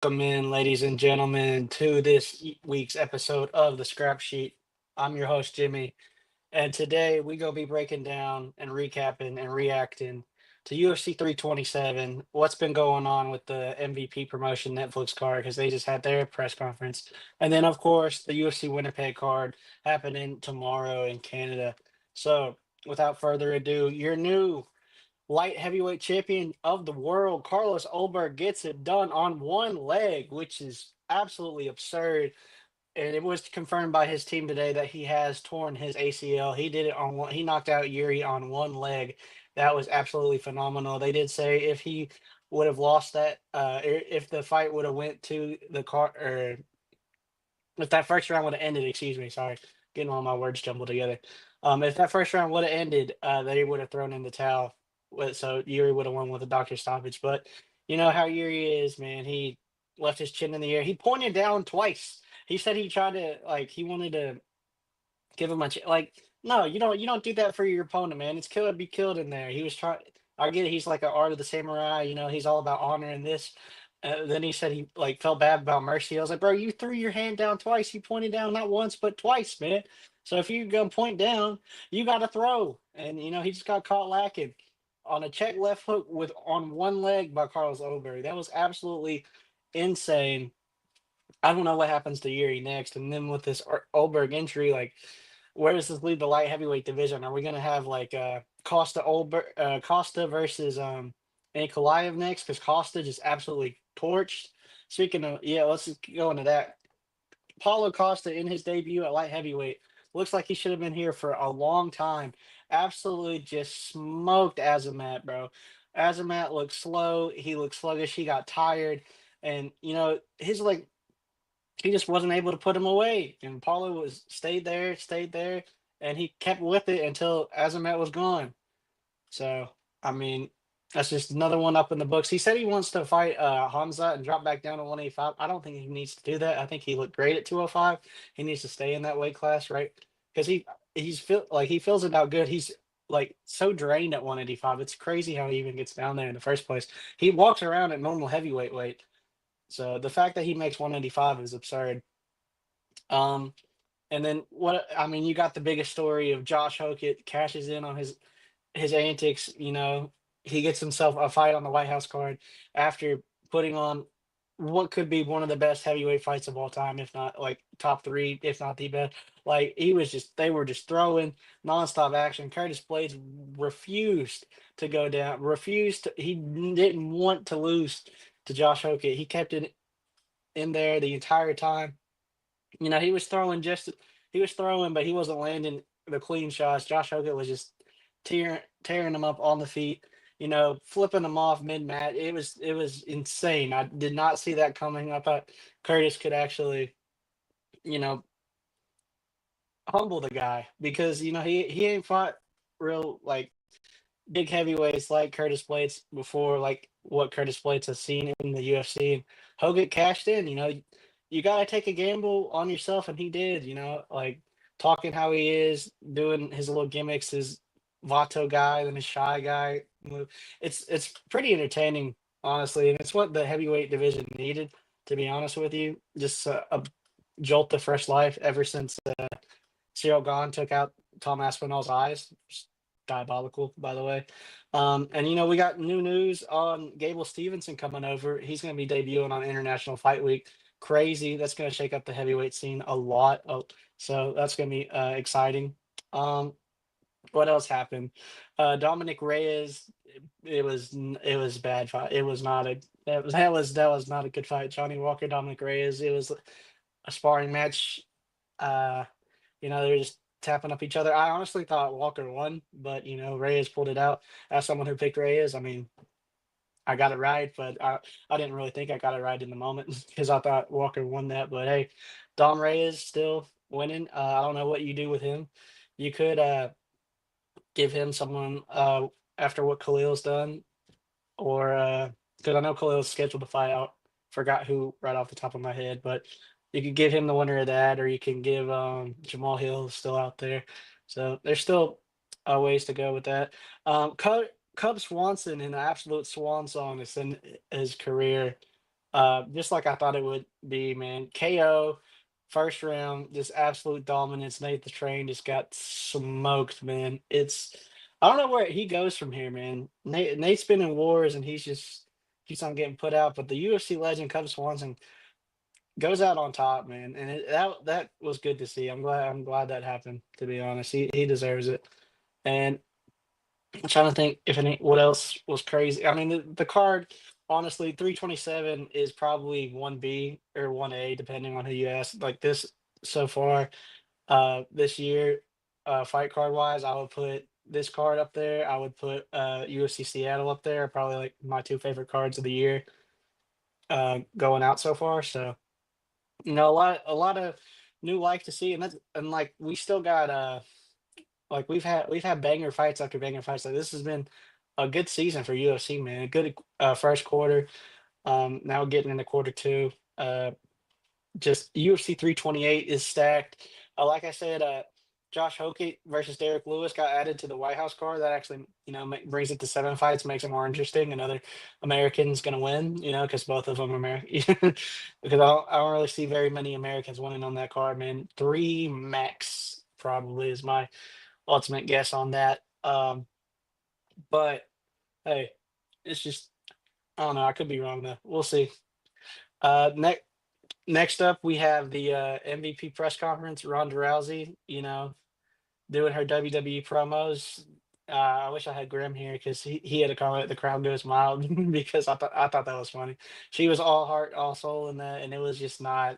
Welcome in, ladies and gentlemen, to this week's episode of the Scrap Sheet. I'm your host, Jimmy, and today we gonna be breaking down and recapping and reacting to UFC 327. What's been going on with the MVP promotion Netflix card because they just had their press conference, and then of course the UFC Winnipeg card happening tomorrow in Canada. So, without further ado, your new light heavyweight champion of the world, Carlos Ulberg, gets it done on one leg, which is absolutely absurd. And it was confirmed by his team today that he has torn his ACL. He did it on one. He knocked out Yuri on one leg. That was absolutely phenomenal. They did say if he would have lost that, if the fight would have went to the car, or if that first round would have ended, excuse me, sorry, getting all my words jumbled together. If that first round would have ended, they would have thrown in the towel. So Yuri would have won with a doctor stoppage. But you know how Yuri is, man. He left his chin in the air. He pointed down twice. He said he tried to he wanted to give him a no, you don't do that for your opponent, man. It's kill or be killed in there. He was trying. I get it. He's like an art of the samurai. He's all about honor and this. Then he said he felt bad about mercy. I was like, bro, you threw your hand down twice. You pointed down not once but twice, man. So if you're gonna point down, you got to throw. And he just got caught lacking on a check left hook with on one leg by Carlos Oberg. That was absolutely insane. I don't know what happens to Yuri next, and then with this Oberg injury, where does this leave the light heavyweight division? Are we gonna have Costa versus Ankalaev next? Because Costa just absolutely torched. Speaking of, yeah, let's just go into that. Paulo Costa in his debut at light heavyweight looks like he should have been here for a long time. Absolutely just smoked Azamat, bro. Azamat looked slow. He looked sluggish. He got tired, and his he just wasn't able to put him away. And Paulo was stayed there, and he kept with it until Azamat was gone. So I mean, that's just another one up in the books. He said he wants to fight Hamza and drop back down to 185. I don't think he needs to do that. I think he looked great at 205. He needs to stay in that weight class, right? Because he feels it out good. He's so drained at 185. It's crazy how he even gets down there in the first place. He walks around at normal heavyweight weight. So the fact that he makes 185 is absurd. Um, and then what I mean, you got the biggest story of Josh Hokett cashes in on his antics. He gets himself a fight on the White House card after putting on what could be one of the best heavyweight fights of all time, if not top three, if not the best. They were just throwing nonstop action. Curtis Blades refused to go down, he didn't want to lose to Josh Hokett. He kept it in there the entire time. He was throwing, but he wasn't landing the clean shots. Josh Hogan was just tearing him up on the feet, flipping them off mid mat. It was insane. I did not see that coming. I thought Curtis could actually, you know, humble the guy because he ain't fought real big heavyweights like Curtis Blades before, like what Curtis Blades has seen in the UFC. And Hogan cashed in. You got to take a gamble on yourself, and he did. Talking how he is, doing his little gimmicks, his Vato guy, then his shy guy move. It's pretty entertaining, honestly, and it's what the heavyweight division needed. To be honest with you, just a jolt of fresh life ever since Cyril Gahn took out Tom Aspinall's eyes. Diabolical, by the way. And we got new news on Gable Stevenson coming over. He's going to be debuting on International Fight Week. Crazy. That's going to shake up the heavyweight scene a lot. So that's going to be exciting. What else happened? Dominic Reyes. It was a bad fight. It was not a that was not a good fight. Johnny Walker, Dominic Reyes. It was a sparring match. Uh, they're just tapping up each other. I honestly thought Walker won, but Reyes pulled it out. As someone who picked Reyes, I mean, I got it right, but I didn't really think I got it right in the moment because I thought Walker won that. But hey, Dom Reyes still winning. I don't know what you do with him. You could give him someone after what Khalil's done, or because I know Khalil's scheduled to fight out. Forgot who right off the top of my head, but you could give him the winner of that, or you can give Jamal Hill still out there. So there's still ways to go with that. Cub Swanson in the absolute swan song is in his career. Just like I thought it would be, man. KO, first round, just absolute dominance. Nate the Train just got smoked, man. I don't know where he goes from here, man. Nate's been in wars and he's just keeps on getting put out, but the UFC legend Cub Swanson goes out on top, man. And that was good to see. I'm glad that happened, to be honest. He deserves it. And I'm trying to think if any what else was crazy. I mean, the card, honestly, 327 is probably 1B or 1A, depending on who you ask. Like this so far, this year, fight card wise, I would put this card up there. I would put UFC Seattle up there. Probably like my two favorite cards of the year, going out so far. So a lot of new life to see, and like we still got like we've had banger fights after banger fights. Like this has been a good season for UFC, man. A good first quarter. Now getting into quarter two. Just UFC 328 is stacked. Like I said, Josh Hockey versus Derek Lewis got added to the White House card. That actually, brings it to 7 fights, makes it more interesting. Another American's going to win, because both of them are American. Because I don't really see very many Americans winning on that card, man. Three max probably is my ultimate guess on that. But hey, it's just I don't know. I could be wrong though. We'll see. Next up, we have the MVP press conference. Ronda Rousey, doing her WWE promos. I wish I had Grim here because he had a comment. The crowd goes mild because I thought that was funny. She was all heart, all soul in that, and it was just not.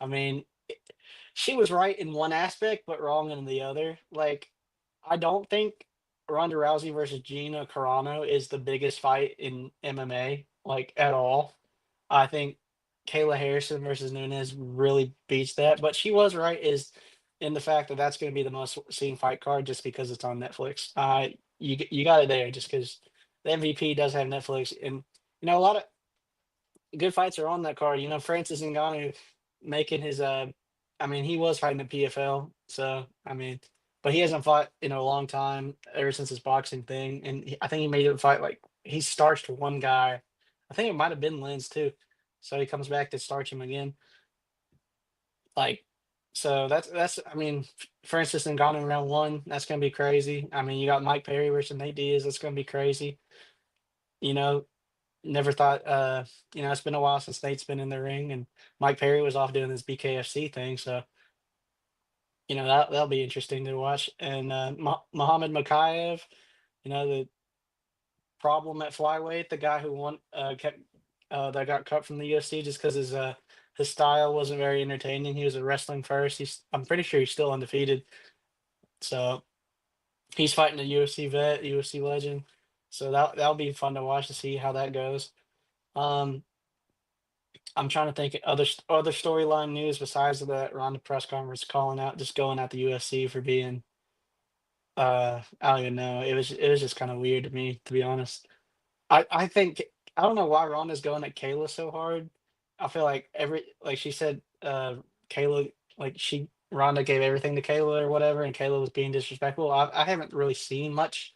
I mean, she was right in one aspect, but wrong in the other. Like, I don't think Ronda Rousey versus Gina Carano is the biggest fight in MMA, like at all. I think Kayla Harrison versus Nunes really beats that, but she was right is in the fact that that's going to be the most seen fight card just because it's on Netflix. You got it there just because the MVP does have Netflix, and a lot of good fights are on that card. Francis Ngannou making his I mean, he was fighting the PFL, so I mean, but he hasn't fought in a long time ever since his boxing thing, and I think he made it fight like he starched one guy. I think it might have been Lynn's too. So he comes back to starch him again. Like, so that's I mean, Francis Ngannou in round one. That's gonna be crazy. I mean, you got Mike Perry versus Nate Diaz. That's gonna be crazy. You know, Never thought, it's been a while since Nate's been in the ring, and Mike Perry was off doing this BKFC thing, so that'll be interesting to watch. And Muhammad Makayev, the problem at flyweight, the guy who won, kept that got cut from the UFC just because his style wasn't very entertaining. He was a wrestling first. I'm pretty sure he's still undefeated, so he's fighting a UFC vet, UFC legend. So that'll be fun to watch to see how that goes. Um, I'm trying to think of other storyline news besides the Ronda press conference calling out, just going at the UFC for being, I don't even know. It was just kind of weird to me, to be honest. I think I don't know why Ronda's going at Kayla so hard. I feel like like she said, Kayla, like Ronda gave everything to Kayla or whatever, and Kayla was being disrespectful. I haven't really seen much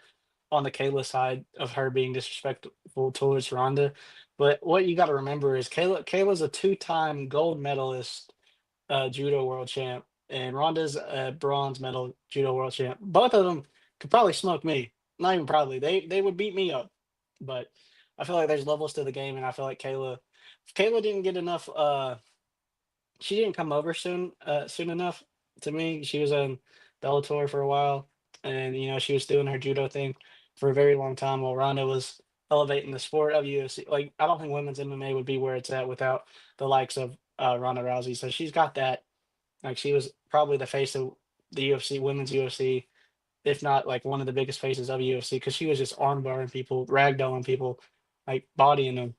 on the Kayla side of her being disrespectful towards Ronda. But what you got to remember is Kayla's a two-time gold medalist, judo world champ, and Ronda's a bronze medal judo world champ. Both of them could probably smoke me. Not even probably. They would beat me up. But I feel like there's levels to the game, and I feel like if Kayla didn't get enough. She didn't come over soon enough to me. She was in Bellator for a while, and she was doing her judo thing for a very long time while Ronda was elevating the sport of UFC. Like I don't think women's MMA would be where it's at without the likes of Ronda Rousey. So she's got that. Like she was probably the face of the UFC, women's UFC, if not like one of the biggest faces of UFC, because she was just armbarring people, ragdolling people, like bodying them,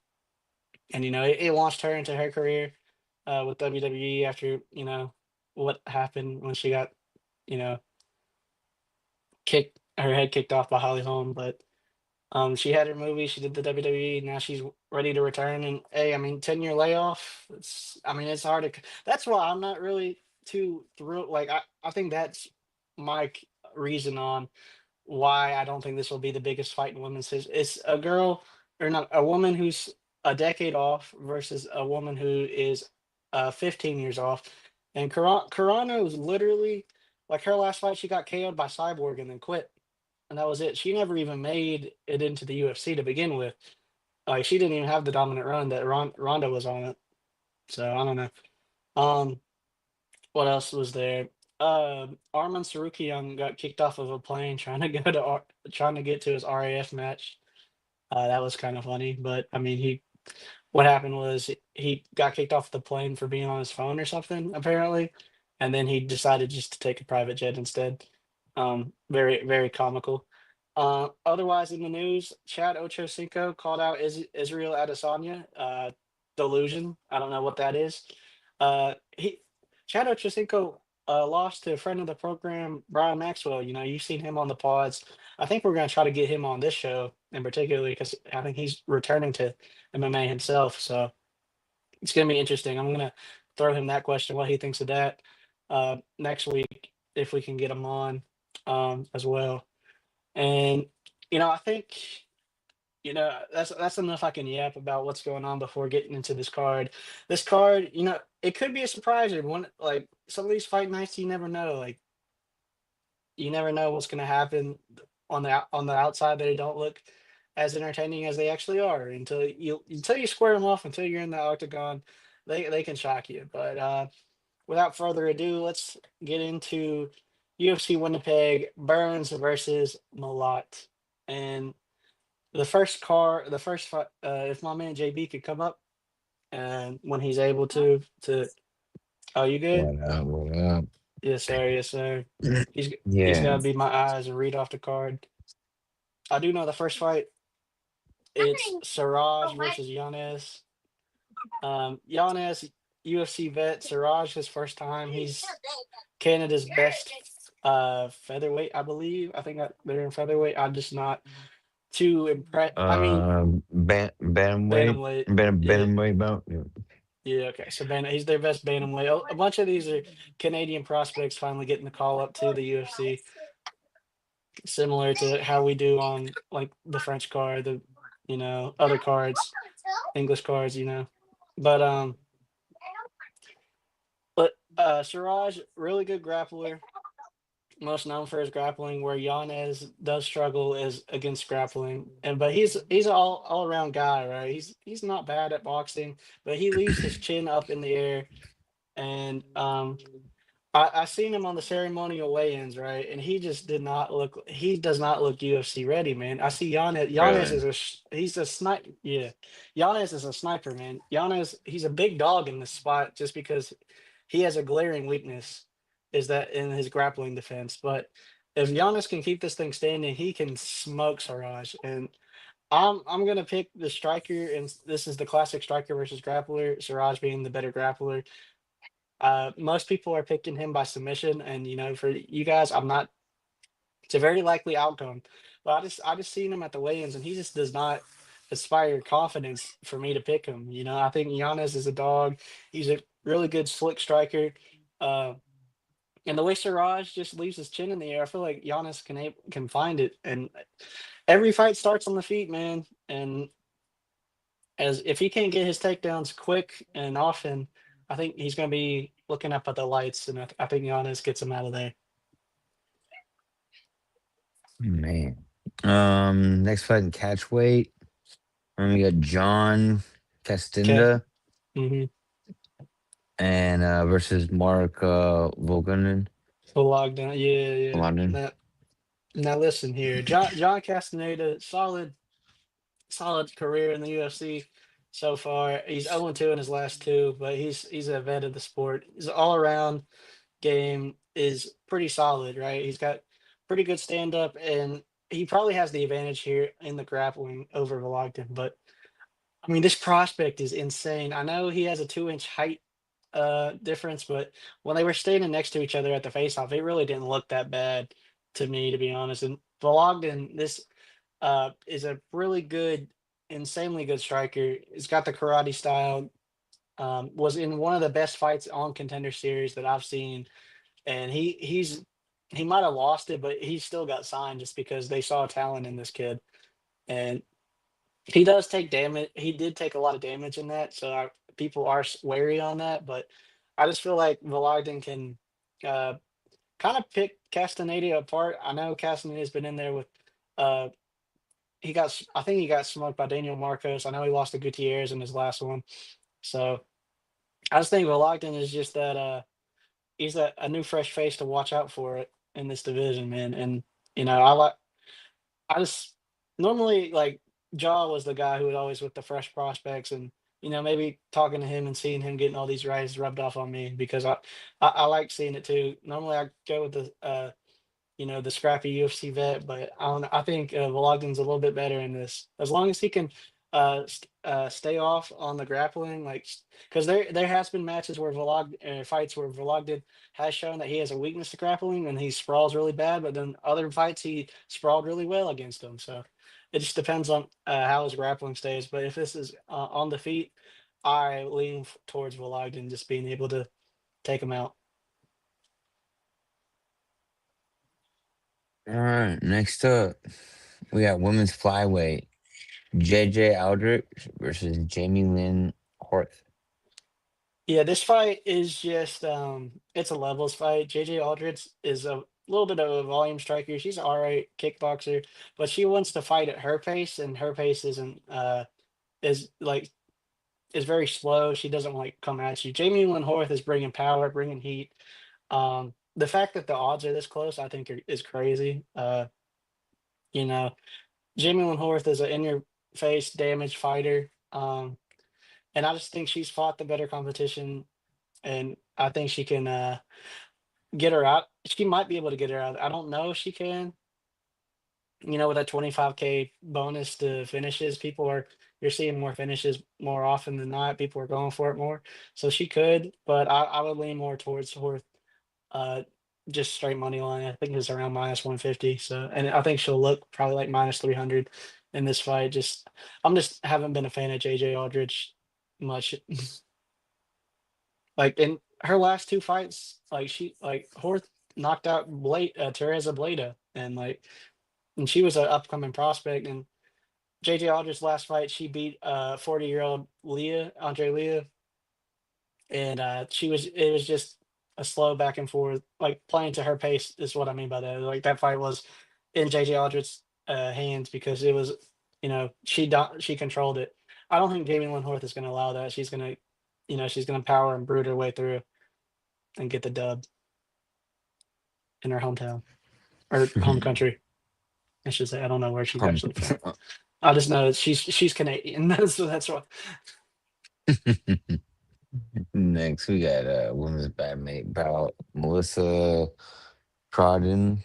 and it launched her into her career with WWE after what happened when she got you know kicked her head kicked off by Holly Holm. But she had her movie, she did the WWE, now she's ready to return. And hey, I mean, 10-year layoff. It's hard to. That's why I'm not really too thrilled. Like I think that's my reason on why I don't think this will be the biggest fight in women's history. It's a girl or not a woman who's a decade off versus a woman who is 15 years off. And Carano was literally like her last fight, she got KO'd by Cyborg and then quit. And that was it. She never even made it into the UFC to begin with. Like she didn't even have the dominant run that Ronda was on it. So I don't know. Um, what else was there? Arman Sarukian got kicked off of a plane trying to trying to get to his RAF match. That was kind of funny, but I mean, what happened was he got kicked off the plane for being on his phone or something, apparently, and then he decided just to take a private jet instead. Very, very comical. Otherwise, in the news, Chad Ochocinco called out Israel Adesanya. Delusion. I don't know what that is. He Chad Ochocinco lost to a friend of the program, Brian Maxwell. You know, you've seen him on the pods. I think we're going to try to get him on this show in particular because I think he's returning to MMA himself. So it's going to be interesting. I'm going to throw him that question, what he thinks of that next week, if we can get him on as well. And, I think, that's enough I can yap about what's going on before getting into this card. This card, it could be a surprise. Or one, like some of these fight nights, you never know. Like, you never know what's going to happen on the outside. They don't look as entertaining as they actually are until you square them off, until you're in the octagon. They can shock you. But without further ado, let's get into UFC Winnipeg Burns versus Malott. And the first fight, if my man JB could come up and when he's able to, oh, you good? What up? What up? Yes, sir. Yes, sir. He's Yeah. got to be my eyes and read off the card. I do know the first fight. It's Siraj versus Yanez. Yanez, UFC vet. Siraj, his first time. He's Canada's best featherweight, I believe. I think they're in featherweight. I'm just not too impressed. I mean, Bantamweight, bantamweight. Yeah, bantamweight belt. Yeah. yeah. Okay, so he's their best bantamweight. A bunch of these are Canadian prospects finally getting the call up to the UFC, similar to how we do on like the French card, the other cards, English cards. But Siraj, really good grappler, most known for his grappling. Where Yanez does struggle is against grappling, but he's an all around guy, right? He's not bad at boxing, but he leaves his chin up in the air, and I seen him on the ceremonial weigh-ins, right? And he just did not look. He does not look UFC ready, man. I see Giannis. Giannis Really? is he's a sniper. Yeah, Giannis is a sniper, man. Giannis, he's a big dog in this spot just because he has a glaring weakness, is that in his grappling defense. But if Giannis can keep this thing standing, he can smoke Siraj. And I'm gonna pick the striker, and this is the classic striker versus grappler. Siraj being the better grappler. Most people are picking him by submission, and for you guys, I'm not. It's a very likely outcome, but I just seen him at the weigh-ins, and he just does not inspire confidence for me to pick him. I think Giannis is a dog. He's a really good slick striker, uh, and the way Siraj just leaves his chin in the air, I feel like Giannis can find it. And every fight starts on the feet, man. And as if he can't get his takedowns quick and often, I think he's going to be looking up at the lights, and I think Giannis gets him out of there. Man. Next fight in catch weight. We got John Okay. Castinda Mm-hmm. and versus Mark Volkanen. Full lockdown. Yeah, yeah. London. Now listen here, John Castaneda, solid career in the UFC so far. He's 0-2 in his last two, but he's a vet of the sport. His all around game is pretty solid, right? He's got pretty good stand up, and he probably has the advantage here in the grappling over Vologden. But I mean, this prospect is insane. I know he has a 2-inch height difference, but when they were standing next to each other at the face off, it really didn't look that bad to me, to be honest. And Vologden, this is a really good, insanely good striker. He's got the karate style. Was in one of the best fights on Contender Series that I've seen, and he might have lost it, but he still got signed just because they saw talent in this kid. And He does take damage. He did take a lot of damage in that, so people are wary on that. But I just feel like Vologden can uh, kind of pick Castaneda apart. I know Castaneda's been in there with. Uh, I think he got smoked by Daniel Marcos. I know he lost to Gutierrez in his last one. So I just think Vologden is just that. He's a new fresh face to watch out for it in this division, man. And I like. I just normally like Jaw was the guy who was always with the fresh prospects, and maybe talking to him and seeing him getting all these rises rubbed off on me because I like seeing it too. Normally I go with the scrappy UFC vet, but I don't know. I think Vologden's a little bit better in this. As long as he can stay off on the grappling, like because there has been matches where fights where Vologden has shown that he has a weakness to grappling and he sprawls really bad, but then other fights he sprawled really well against them. So it just depends on how his grappling stays. But if this is on the feet, I lean towards Vologden just being able to take him out. All right, next up, we got women's flyweight. JJ Aldrich versus Jamie Lynn Horth. Yeah, this fight is just it's a levels fight. JJ Aldrich is a little bit of a volume striker. She's an all right kickboxer, but she wants to fight at her pace, and her pace isn't is like is very slow. She doesn't like come at you. Jamie Lynn Horth is bringing power, bringing heat. The fact that the odds are this close, I think is crazy. You know, Jamie Lynn Horth is an in your face damage fighter. And I just think she's fought the better competition, and I think she can get her out. She might be able to get her out. I don't know if she can. With that 25K bonus to finishes, you're seeing more finishes more often than not. People are going for it more. So she could, but I would lean more towards Horth. Uh, just straight money line. I think it's around minus 150. So, and I think she'll look probably like minus 300 in this fight. I'm just haven't been a fan of JJ Aldrich much. Like in her last two fights, like Horth knocked out Teresa Bleda, and she was an upcoming prospect. And JJ Aldrich's last fight, she beat 40-year-old Andre Leah, and it was just a slow back and forth, like playing to her pace is what I mean by that. Like that fight was in JJ Aldrich's hands because it was, she controlled it. I don't think Jamie Lynn Horth is going to allow that. She's gonna power and brood her way through and get the dub in her hometown or home country. I should say. I don't know where she's Um, actually from. I just know that she's Canadian. That's what. Next, we got women's bout Melissa Trodden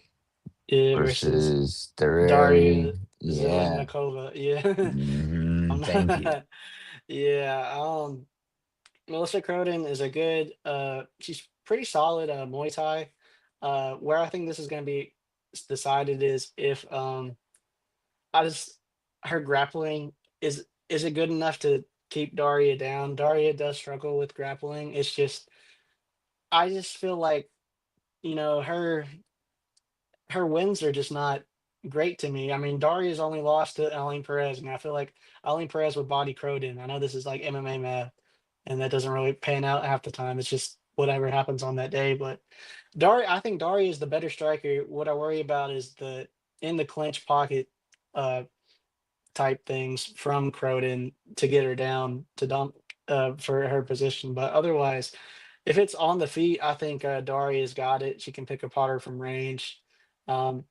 Yeah, versus versus Derari. Daria Yeah. Zelenakova. Yeah, I'm Thank you. not. Yeah, Melissa Croden is a good. She's pretty solid Muay Thai. Where I think this is going to be decided is if I just her grappling is it good enough to keep Daria down? Daria does struggle with grappling. It's just I just feel like her wins are just not great to me. I mean, Daria's only lost to Aline Perez, and I feel like Aline Perez would body Croden. I know this is like MMA math, and that doesn't really pan out half the time. It's just whatever happens on that day. But I think Daria is the better striker. What I worry about is the in the clinch pocket uh, type things from Croden to get her down to dump for her position. But otherwise, if it's on the feet, I think Daria's got it. She can pick apart her from range. Um,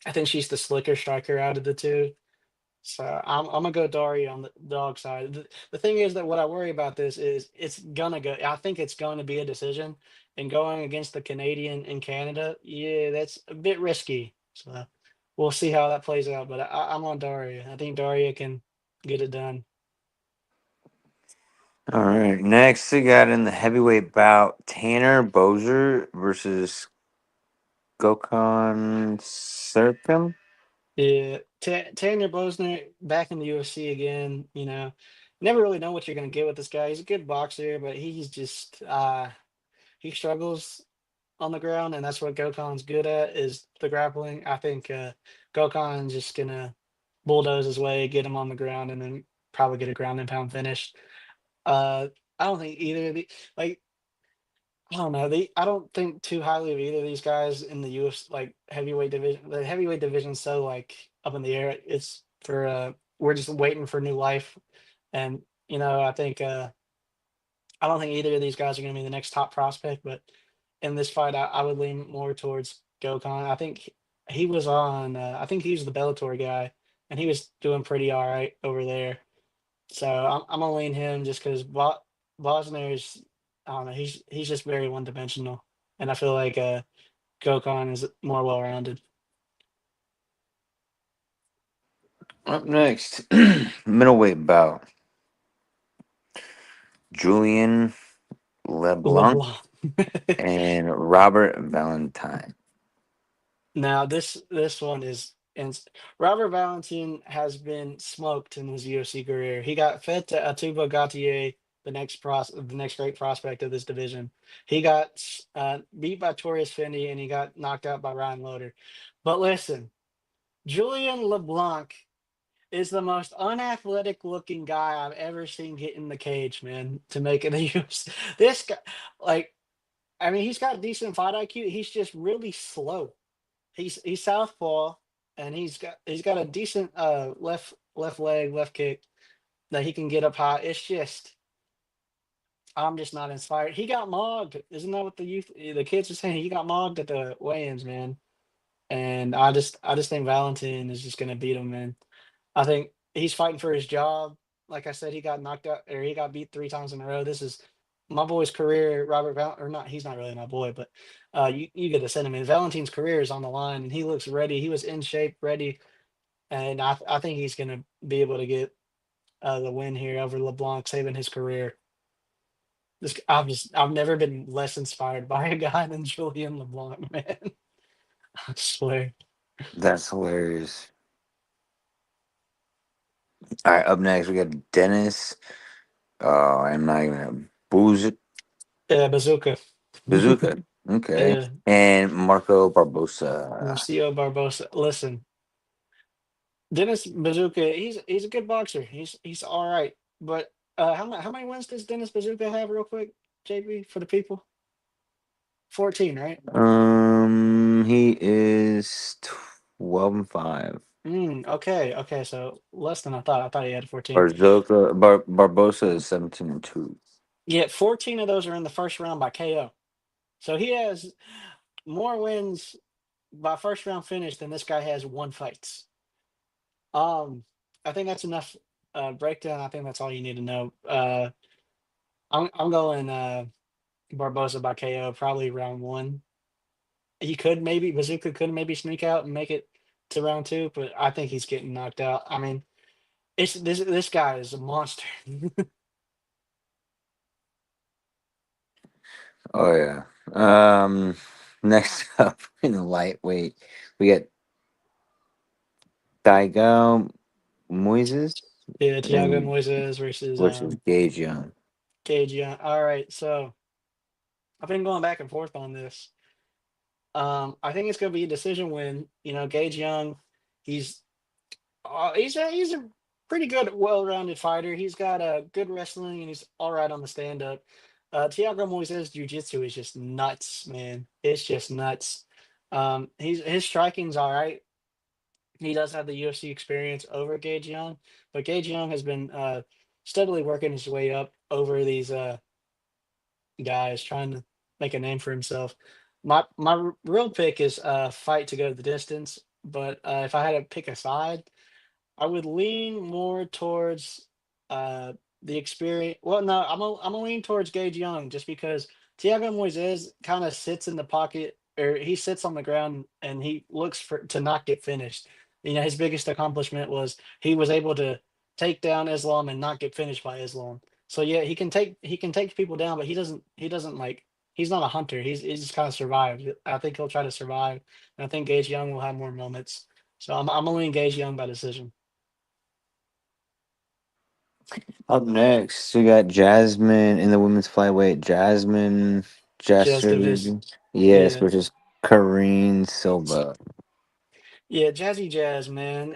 I think she's the slicker striker out of the two. So I'm gonna go Daria on the dog side. The thing is that what I worry about this is it's gonna go. I think it's going to be a decision, and going against the Canadian in Canada, yeah, that's a bit risky. So we'll see how that plays out. But I'm on Daria. I think Daria can get it done. All right. Next, we got in the heavyweight bout Tanner Bozer versus Gokhan Serpim. Yeah, Tanya Bosner back in the UFC again. Never really know what you're gonna get with this guy. He's a good boxer, but he's just he struggles on the ground, and that's what Gokhan's good at is the grappling. I think Gokhan's just gonna. bulldoze his way, get him on the ground, and then probably get a ground and pound finish. Uh, I don't think either of the like I don't know. I don't think too highly of either of these guys in the UFC like heavyweight division. The heavyweight division's so like up in the air. It's for we're just waiting for new life. And I think I don't think either of these guys are gonna be the next top prospect, but in this fight I would lean more towards Gokhan. I think he was on I think he was the Bellator guy and he was doing pretty all right over there. So I'm gonna lean him just because Bosner's I don't know he's just very one dimensional, and I feel like Gokhan is more well rounded. Up next, middleweight bout: Julian LeBlanc LeBlanc. and Robert Valentine. Now this one is and Robert Valentin has been smoked in his UFC career. He got fed to Atuba Gautier, the next great prospect of this division. He got beat by Torres Fendi and he got knocked out by Ryan Loder. But listen, Julian LeBlanc is the most unathletic looking guy I've ever seen get in the cage, man, to make it a UFC. This guy, like, I mean, he's got decent fight IQ. He's just really slow. He's southpaw, and he's got a decent left leg, left kick that he can get up high. It's just I'm just not inspired. He got mogged. Isn't that what the kids are saying? He got mogged at the weigh-ins, man. And I just think Valentin is just gonna beat him, man. I think he's fighting for his job. Like I said, he got knocked out or he got beat 3 times in a row. This is my boy's career, or not, he's not really my boy, but you get the sentiment. Valentin's career is on the line and he looks ready. He was in shape, ready, and I think he's gonna be able to get the win here over LeBlanc, saving his career. I've never been less inspired by a guy than Julian LeBlanc, man. I swear. That's hilarious. All right, up next we got Dennis. I'm not even Yeah, bazooka. Bazooka. Okay, Yeah, and Marco Barbosa. Lucio Barbosa. Listen, Dennis Bazooka, he's a good boxer. He's all right. But how many wins does Dennis Bazooka have, real quick, JB, for the people? 14, right? He is 12-5. Okay, okay. So less than I thought. I thought he had 14. Barbosa is 17-2. Yeah, 14 of those are in the first round by KO. So he has more wins by first round finish than this guy has one fights. Um, I think that's enough breakdown. I think that's all you need to know. I'm going Barbosa by KO, probably round one. He could maybe Bazooka could maybe sneak out and make it to round two, but I think he's getting knocked out. I mean, it's this guy is a monster. Oh yeah. Um, Next up in the lightweight, we got Daigo Moises Yeah, Tiago and Moises versus versus Gage Young. Cage Young. All right, so I've been going back and forth on this. I think it's going to be a decision win. Gage Young, he's he's a pretty good, well-rounded fighter. He's got a good wrestling and he's all right on the stand-up. Tiago Moises' jiu-jitsu is just nuts, man. It's just nuts. His striking's all right. He does have the UFC experience over Gage Young, but Gage Young has been steadily working his way up over these guys, trying to make a name for himself. My real pick is fight to go the distance, but if I had to pick a side, I would lean more towards uh the experience. Well, no, I'm a lean towards Gage Young just because Tiago Moises kind of sits in the pocket or he sits on the ground and he looks for to not get finished. His biggest accomplishment was he was able to take down Islam and not get finished by Islam. So yeah, he can take people down, but he doesn't like he's not a hunter. He just kind of survives. I think he'll try to survive, and I think Gage Young will have more moments. So I'm only engaged Young by decision. Up next, we got Jasmine in the women's flyweight. Jasmine Just Jasser, Davis. yes, Yeah. versus Karine Silva. Yeah, Jazzy Jazz, man.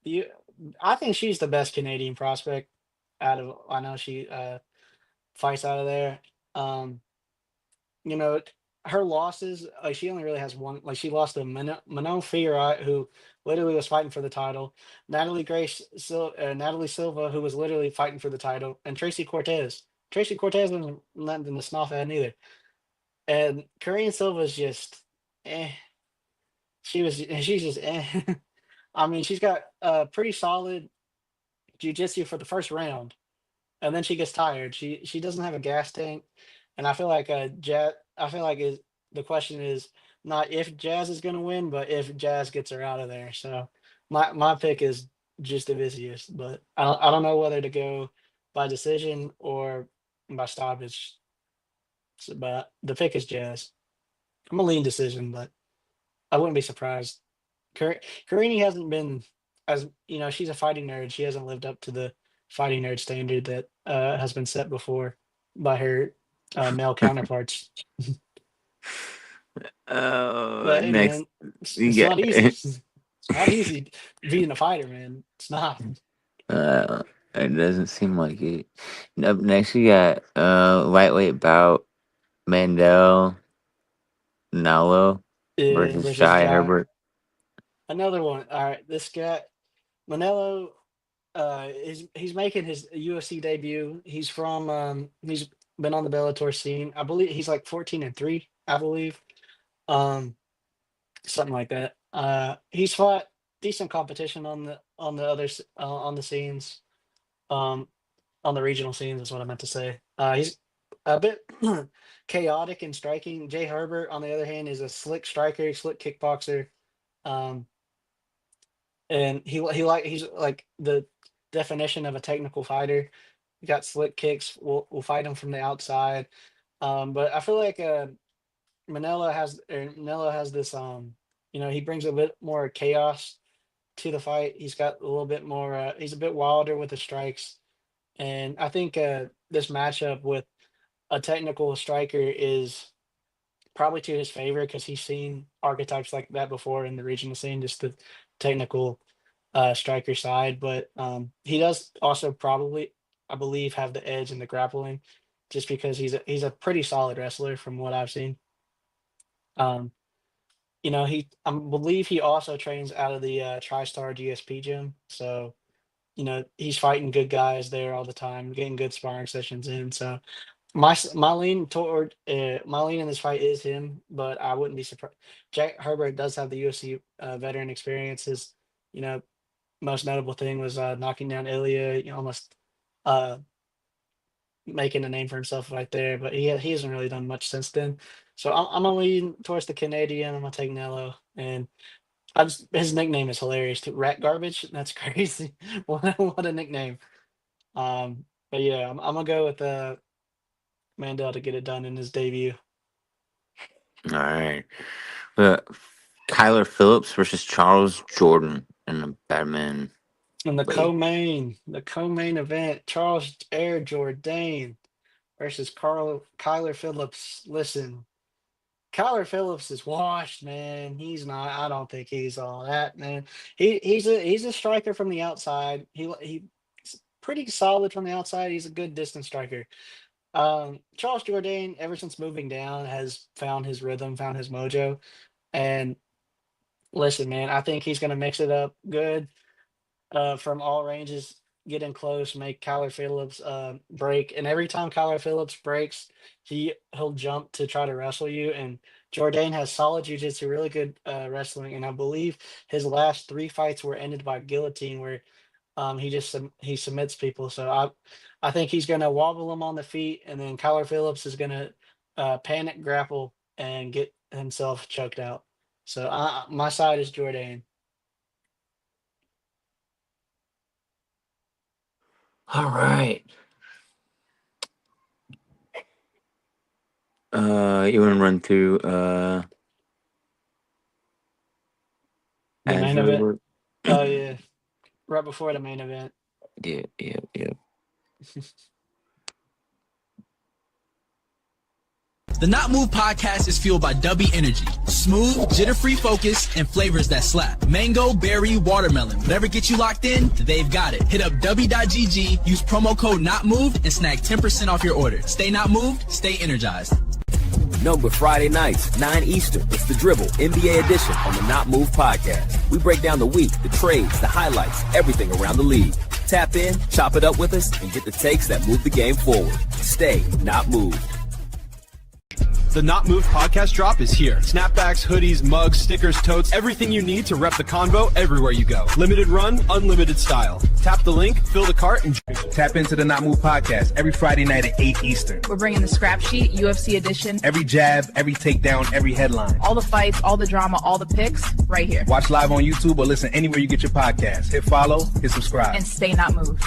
You, I think she's the best Canadian prospect out of. I know she fights out of there. Um, you know, her losses, like she only really has one. Like she lost to Manon Fiorot, who literally was fighting for the title. Natalie Silva, who was literally fighting for the title, and Tracy Cortez. Tracy Cortez wasn't letting the snuff at neither. And Korean Silva's just, eh. She's just, eh. I mean, she's got pretty solid jujitsu for the first round, and then she gets tired. She doesn't have a gas tank, and I feel like Jazz. I feel like the question is not if Jazz is going to win, but if Jazz gets her out of there. So my pick is just Vicious, but I don't know whether to go by decision or by stoppage. But the pick is Jazz. I'm a lean decision, but I wouldn't be surprised. Karini hasn't been as she's a fighting nerd. She hasn't lived up to the fighting nerd standard that has been set before by her male counterparts. But hey, Next man, you it's get not easy. It's not easy being a fighter, man. It's not. uh it doesn't seem like it. Up next you got lightweight bout Mandel Nalo versus Versus Shy Jai. Herbert. Another one. All right, this guy Manelo. He's making his UFC debut. He's been on the Bellator scene. I believe he's like 14-3. I believe. Um, Something like that. He's fought decent competition on the scenes, um, on the regional scenes is what I meant to say. He's a bit chaotic in striking. Jay Herbert, on the other hand, is a slick striker, slick kickboxer, um, and he's like the definition of a technical fighter. He got slick kicks. We'll fight him from the outside. But I feel like Manelo has this he brings a bit more chaos to the fight. He's got a little bit more he's a bit wilder with the strikes. And I think this matchup with a technical striker is probably to his favor because he's seen archetypes like that before in the regional scene, just the technical striker side. But he does also probably, I believe, have the edge in the grappling just because he's a pretty solid wrestler from what I've seen. Um, I believe he also trains out of the TriStar GSP gym. So, he's fighting good guys there all the time, getting good sparring sessions in. So my lean in this fight is him, but I wouldn't be surprised. Jack Herbert does have the UFC veteran experience. His, you know, most notable thing was knocking down Ilya, almost uh making a name for himself right there. But he hasn't really done much since then. So I'm gonna lean towards the Canadian. I'm gonna take Nello, and his nickname is hilarious too. Rat Garbage. That's crazy. What a nickname. But yeah, I'm gonna go with Mandel to get it done in his debut. All right. But Kyler Phillips versus Charles Jordan in the Batman And way. the co-main event, Charles Air Jourdain versus Kyler Phillips. Listen, Kyler Phillips is washed, man. He's not. I don't think he's all that, man. He's a striker from the outside. He's pretty solid from the outside. He's a good distance striker. Charles Jourdain, ever since moving down, has found his rhythm, found his mojo. And listen, man, I think he's gonna mix it up good from all ranges, get in close, make Kyler Phillips break. And every time Kyler Phillips breaks, he'll jump to try to wrestle you. And Jourdain has solid jiu-jitsu, really good wrestling. And I believe his last three fights were ended by guillotine, where he submits people. So I think he's gonna wobble him on the feet, and then Kyler Phillips is gonna panic grapple and get himself choked out. So my side is Jourdain. All right. You want to run through The main event. Azure? Oh yeah, right before the main event. Yeah, yeah, yeah. The Not Move podcast is fueled by W Energy. Smooth, jitter-free focus, and flavors that slap. Mango, berry, watermelon. Whatever gets you locked in, they've got it. Hit up W.GG, use promo code NOTMOVED, and snag 10% off your order. Stay not moved, stay energized. Number Friday nights, 9 Eastern. It's the Dribble, NBA edition on the Not Move podcast. We break down the week, the trades, the highlights, everything around the league. Tap in, chop it up with us, and get the takes that move the game forward. Stay not moved. The Not Moved podcast drop is here. Snapbacks, hoodies, mugs, stickers, totes, everything you need to rep the convo everywhere you go. Limited run, unlimited style. Tap the link, fill the cart, and tap into the Not Moved podcast every Friday night at 8 Eastern. We're bringing the scrap sheet, UFC edition. Every jab, every takedown, every headline. All the fights, all the drama, all the picks, right here. Watch live on YouTube or listen anywhere you get your podcast. Hit follow, hit subscribe. And stay not moved.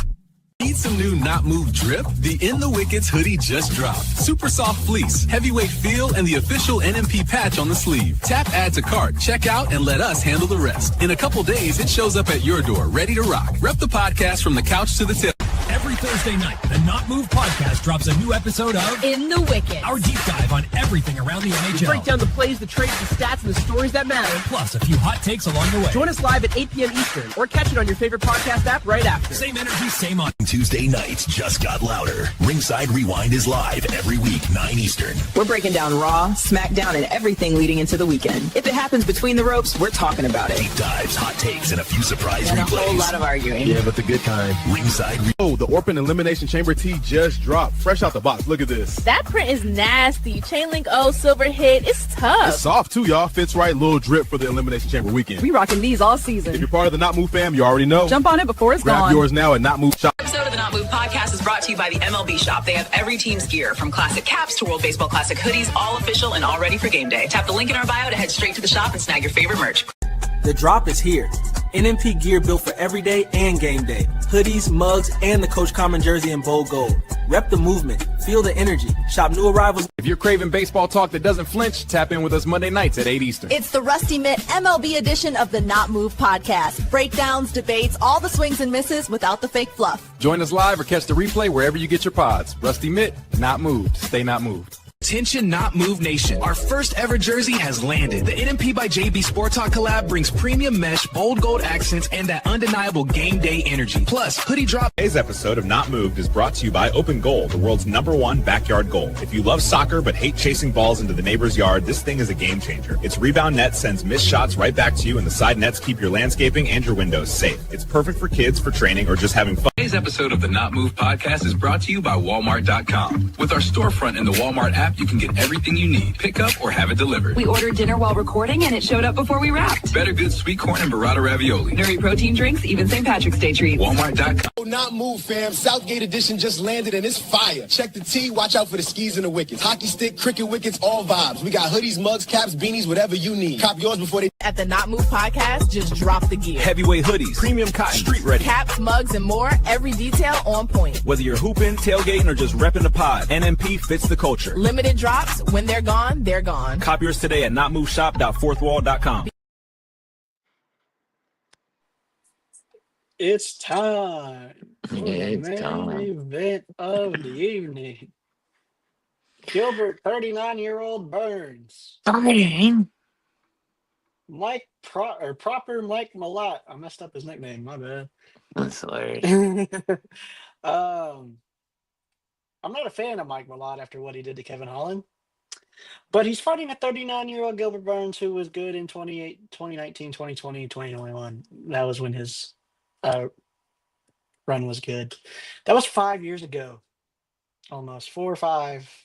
Need some new Not Move drip? The In the Wickets hoodie just dropped. Super soft fleece, heavyweight feel, and the official NMP patch on the sleeve. Tap add to cart, check out, and let us handle the rest. In a couple days, it shows up at your door, ready to rock. Rep the podcast from the couch to the tip. Every Thursday night, the Not Move podcast drops a new episode of In the Wickets, our deep dive on everything around the NHL. We break down the plays, the trades, the stats, and the stories that matter. Plus a few hot takes along the way. Join us live at 8 p.m. Eastern, or catch it on your favorite podcast app right after. Same energy, same on. Tuesday nights just got louder. Ringside Rewind is live every week, 9 Eastern. We're breaking down Raw, SmackDown, and everything leading into the weekend. If it happens between the ropes, we're talking about it. Deep dives, hot takes, and a few surprise and replays. a whole lot of arguing. Yeah, but the good kind. Ringside. The Orphan Elimination Chamber tee just dropped. Fresh out the box. Look at this. That print is nasty. Chain link O, silver hit. It's tough. It's soft too, y'all. Fits right. Little drip for the Elimination Chamber weekend. We rocking these all season. If you're part of the Not Move fam, you already know. Jump on it before it's Grab gone. yours now at Not Move Shop. Episode of the Not Move podcast is brought to you by the MLB Shop. They have every team's gear, from classic caps to World Baseball Classic hoodies, all official and all ready for game day. Tap the link in our bio to head straight to the shop and snag your favorite merch. The drop is here. NMP gear built for every day and game day. Hoodies, mugs, and the Coach Common jersey in bold gold. Rep the movement. Feel the energy. Shop new arrivals. if you're craving baseball talk that doesn't flinch, tap in with us Monday nights at 8 Eastern. It's the Rusty Mitt MLB edition of the Not Move podcast. Breakdowns, debates, all the swings and misses without the fake fluff. Join us live or catch the replay wherever you get your pods. Rusty Mitt, not moved. Stay not moved. Attention Not Move Nation. Our first ever jersey has landed. The NMP by JB Sport Talk collab brings premium mesh, bold gold accents, and that undeniable game day energy. Plus, hoodie drop. Today's episode of Not Moved is brought to you by Open Goal, the world's #1 backyard goal. If you love soccer but hate chasing balls into the neighbor's yard, this thing is a game changer. Its rebound net sends missed shots right back to you, and the side nets keep your landscaping and your windows safe. It's perfect for kids, for training, or just having fun. Today's episode of the Not Moved podcast is brought to you by Walmart.com. With our storefront in the Walmart app, you can get everything you need. Pick up or have it delivered. We ordered dinner while recording and it showed up before we wrapped. Better Good sweet corn and burrata ravioli. Nuri protein drinks, even St. Patrick's Day treats. Walmart.com. Not Move, fam. Southgate edition just landed and it's fire. Check the tee. Watch out for the skis and the wickets. Hockey stick, cricket wickets, all vibes. We got hoodies, mugs, caps, beanies, whatever you need. Cop yours before they... At the Not Move podcast, just drop the gear. Heavyweight hoodies, premium cotton, street ready. Caps, mugs, and more. Every detail on point. Whether you're hooping, tailgating, or just repping the pod, NMP fits the culture. Limited drops. When they're gone, they're gone. Cop yours today at notmoveshop.fourthwall.com. It's time for It's the main time. event of the evening. Gilbert, 39-year-old Burns. Starting. Proper Mike Malott. I messed up his nickname. My bad. That's hilarious. I'm not a fan of Mike Malott after what he did to Kevin Holland, but he's fighting a 39-year-old Gilbert Burns who was good in 2019, 2020, 2021. That was when his run was good. That was 5 years ago, almost 4 or 5.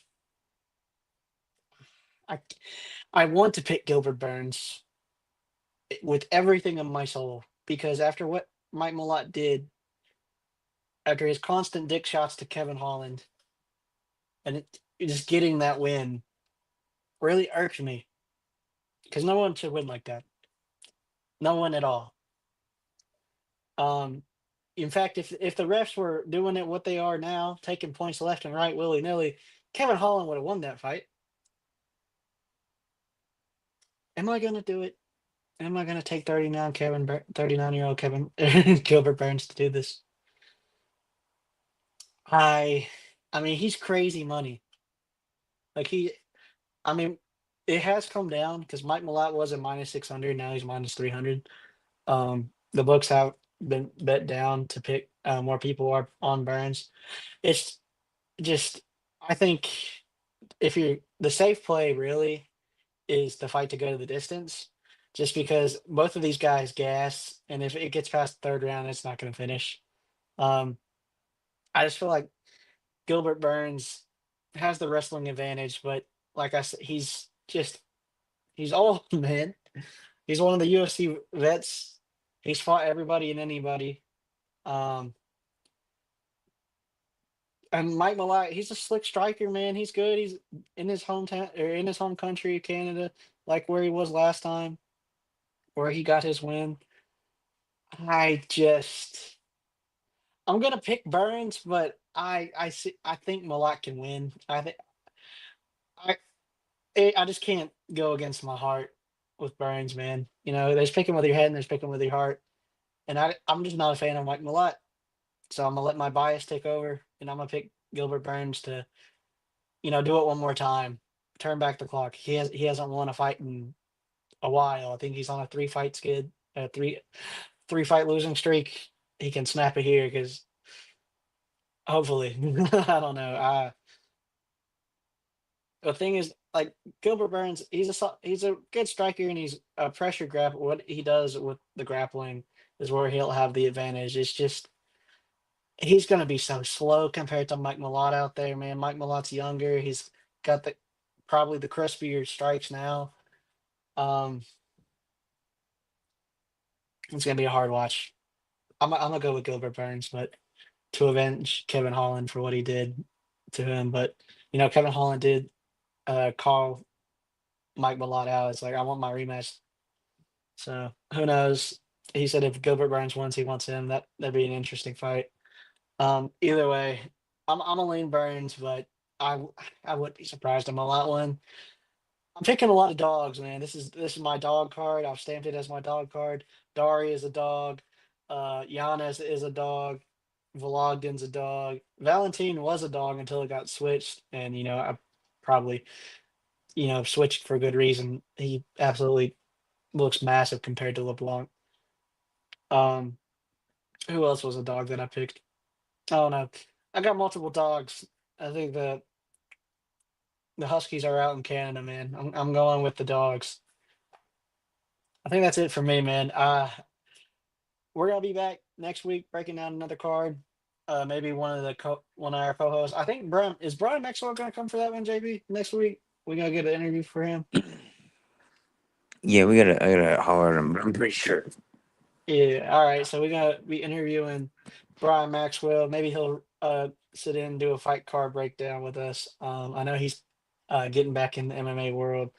I want to pick Gilbert Burns with everything in my soul, because after what Mike Malott did, after his constant dick shots to Kevin Holland, and just getting that win really irked me, because no one should win like that. No one at all. In fact, if the refs were doing it what they are now, taking points left and right willy-nilly, Kevin Holland would have won that fight. Am I going to do it? Am I going to take 39-year-old Kevin Gilbert Burns to do this? I mean, he's crazy money. Like I mean, it has come down because Mike Malott was at -600. Now he's -300. The books have been bet down to pick more people are on Burns. It's just, I think if you're the safe play really is the fight to go to the distance, just because both of these guys gas, and if it gets past the third round, it's not going to finish. Um, I just feel like Gilbert Burns has the wrestling advantage, but like I said, he's old, man. He's one of the UFC vets. He's fought everybody and anybody. Um, and Mike Malott, he's a slick striker, man. He's good. He's in his hometown or in his home country, Canada, like where he was last time, where he got his win. I just, I'm gonna pick Burns, but I think Malott can win. I I just can't go against my heart with Burns, man. You know, there's picking with your head and there's picking with your heart, and I'm just not a fan of Mike Malott. So I'm gonna let my bias take over, and I'm gonna pick Gilbert Burns to, do it one more time, turn back the clock. He hasn't won a fight in a while. I think he's on a 3 fight skid, a three fight losing streak. He can snap it here because hopefully, I don't know. The thing is, like Gilbert Burns, he's a good striker and he's a pressure grab. What he does with the grappling is where he'll have the advantage. It's just he's gonna be so slow compared to Mike Malott out there, man. Mike Malott's younger. He's got the probably the crispier strikes now. Um, it's gonna be a hard watch. I'm gonna go with Gilbert Burns, but to avenge Kevin Holland for what he did to him. But Kevin Holland did call Mike Malott out. It's like I want my rematch. So who knows? He said if Gilbert Burns wins, he wants him. That'd be an interesting fight. Either way, I'm a lean Burns, but I wouldn't be surprised if Malott won. I'm picking a lot of dogs, man. This is my dog card. I've stamped it as my dog card. Dari is a dog. Giannis is a dog. Vologdin's a dog. Valentine was a dog until it got switched, and I probably switched for good reason. He absolutely looks massive compared to LeBlanc. Um, who else was a dog that I picked? Oh no, I got multiple dogs. I think the Huskies are out in Canada, man. I'm going with the dogs. I think that's it for me, man. We're gonna be back next week breaking down another card. Maybe one of our co-hosts. I think Brian Maxwell gonna come for that one, JB, next week? We gonna get an interview for him. Yeah, I gotta holler at him, but I'm pretty sure. Yeah, all right. So we're gonna be interviewing Brian Maxwell. Maybe he'll sit in and do a fight card breakdown with us. I know he's getting back in the MMA world.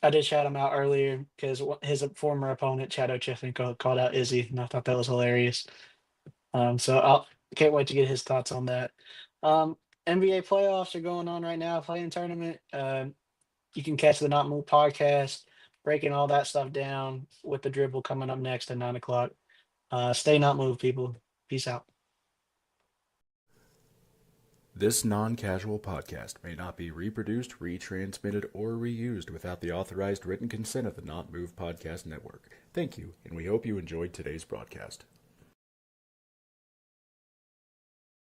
I did shout him out earlier because his former opponent, Chad Ochocinco, called out Izzy, and I thought that was hilarious. So I can't wait to get his thoughts on that. NBA playoffs are going on right now, playing tournament. You can catch the Not Move podcast, breaking all that stuff down with the dribble coming up next at 9 o'clock. Stay not moved, people. Peace out. This non-casual podcast may not be reproduced, retransmitted, or reused without the authorized written consent of the Not Move Podcast Network. Thank you, and we hope you enjoyed today's broadcast.